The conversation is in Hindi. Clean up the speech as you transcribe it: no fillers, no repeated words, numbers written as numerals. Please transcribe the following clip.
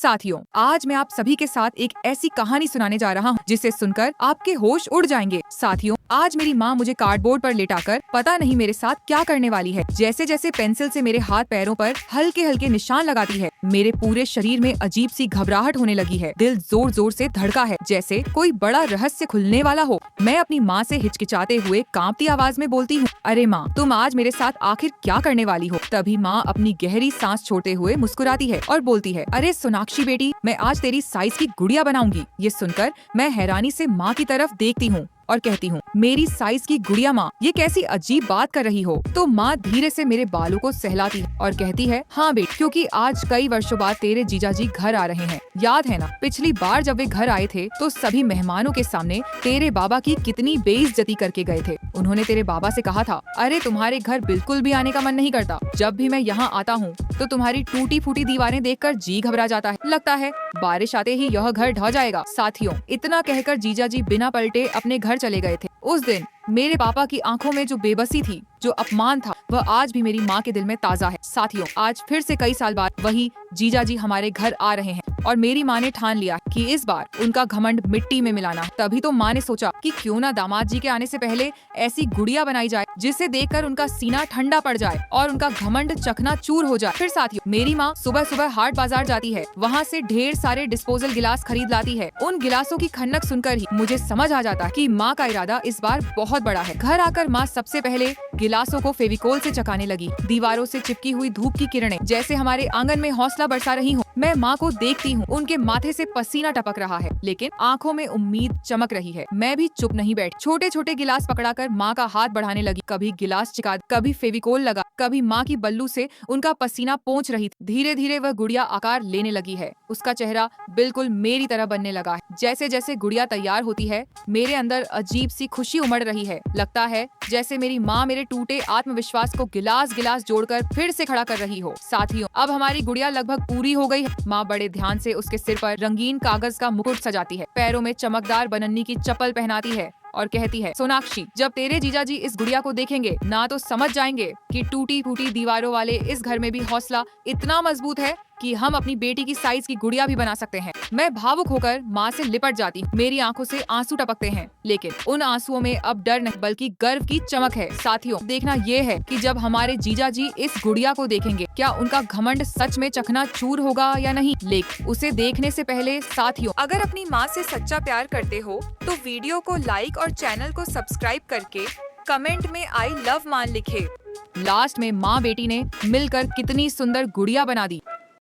साथियों, आज मैं आप सभी के साथ एक ऐसी कहानी सुनाने जा रहा हूँ जिसे सुनकर आपके होश उड़ जाएंगे। साथियों, आज मेरी माँ मुझे कार्डबोर्ड पर लेटाकर पता नहीं मेरे साथ क्या करने वाली है। जैसे जैसे पेंसिल से मेरे हाथ पैरों पर हल्के हल्के निशान लगाती है, मेरे पूरे शरीर में अजीब सी घबराहट होने लगी है। दिल जोर जोर से धड़का है, जैसे कोई बड़ा रहस्य खुलने वाला हो। मैं अपनी माँ से हिचकिचाते हुए कांपती आवाज में बोलती हूँ, अरे माँ, तुम आज मेरे साथ आखिर क्या करने वाली हो? तभी माँ अपनी गहरी सांस छोड़ते हुए मुस्कुराती है और बोलती है, अरे सोनाक्षी बेटी, मैं आज तेरी साइज की गुड़िया बनाऊंगी। ये सुनकर मैं हैरानी से माँ की तरफ देखती हूँ और कहती हूँ, मेरी साइज की गुड़िया माँ, ये कैसी अजीब बात कर रही हो? तो माँ धीरे से मेरे बालों को सहलाती है और कहती है, हाँ बेटी, क्योंकि आज कई वर्षों बाद तेरे जीजाजी घर आ रहे हैं। याद है ना, पिछली बार जब वे घर आए थे तो सभी मेहमानों के सामने तेरे बाबा की कितनी बेइज्जती करके गए थे। उन्होंने तेरे बाबा से कहा था, अरे तुम्हारे घर बिल्कुल भी आने का मन नहीं करता। जब भी मैं यहाँ आता हूँ तो तुम्हारी टूटी फूटी दीवारें देखकर जी घबरा जाता है। लगता है बारिश आते ही यह घर ढह जाएगा। साथियों, इतना कहकर जीजाजी बिना पलटे अपने घर चले गए थे। उस दिन मेरे पापा की आंखों में जो बेबसी थी, जो अपमान था, वह आज भी मेरी माँ के दिल में ताजा है। साथियों, आज फिर से कई साल बाद वही जीजाजी हमारे घर आ रहे हैं और मेरी माँ ने ठान लिया कि इस बार उनका घमंड मिट्टी में मिलाना। तभी तो माँ ने सोचा कि क्यों ना दामाद जी के आने से पहले ऐसी गुड़िया बनाई जाए जिसे देखकर उनका सीना ठंडा पड़ जाए और उनका घमंड चकनाचूर हो जाए। फिर साथियों, मेरी माँ सुबह सुबह हाट बाजार जाती है, वहाँ से ढेर सारे डिस्पोजल गिलास खरीद लाती है। उन गिलासों की खन्नक सुनकर ही मुझे समझ आ जाता कि माँ का इरादा इस बार बहुत बड़ा है। घर आकर माँ सबसे पहले गिलासों को फेविकोल से चकाने लगी। दीवारों से चिपकी हुई धूप की किरणें जैसे हमारे आंगन में हौसला बरसा रही हूँ। मैं माँ को देखती हूँ, उनके माथे से पसीना टपक रहा है, लेकिन आंखों में उम्मीद चमक रही है। मैं भी चुप नहीं बैठी, छोटे छोटे गिलास पकड़ाकर माँ का हाथ बढ़ाने लगी। कभी गिलास चिका, कभी फेविकोल लगा, कभी माँ की बल्लू से उनका पसीना पोंछ रही थी। धीरे धीरे वह गुड़िया आकार लेने लगी है। उसका चेहरा बिल्कुल मेरी तरह बनने लगा है। जैसे जैसे गुड़िया तैयार होती है, मेरे अंदर अजीब सी खुशी उमड़ रही है। लगता है जैसे मेरी माँ मेरे टूटे आत्मविश्वास को गिलास गिलास जोड़कर फिर से खड़ा कर रही हो। साथियों, अब हमारी गुड़िया लगभग पूरी हो गई है। माँ बड़े ध्यान से उसके सिर पर रंगीन कागज का मुकुट सजाती है, पैरों में चमकदार बनन्नी की चप्पल पहनाती है और कहती है, सोनाक्षी, जब तेरे जीजाजी इस गुड़िया को देखेंगे ना तो समझ जाएंगे कि टूटी फूटी दीवारों वाले इस घर में भी हौसला इतना मजबूत है कि हम अपनी बेटी की साइज की गुड़िया भी बना सकते हैं। मैं भावुक होकर माँ से लिपट जाती हूँ। मेरी आंखों से आंसू टपकते हैं, लेकिन उन आंसुओं में अब डर नहीं बल्कि गर्व की चमक है। साथियों, देखना ये है कि जब हमारे जीजाजी इस गुड़िया को देखेंगे, क्या उनका घमंड सच में चकनाचूर होगा या नहीं। लेकिन उसे देखने से पहले साथियों, अगर अपनी माँ से सच्चा प्यार करते हो तो वीडियो को लाइक और चैनल को सब्सक्राइब करके कमेंट में आई लव मान लिखे। लास्ट में माँ बेटी ने मिलकर कितनी सुंदर गुड़िया बना दी।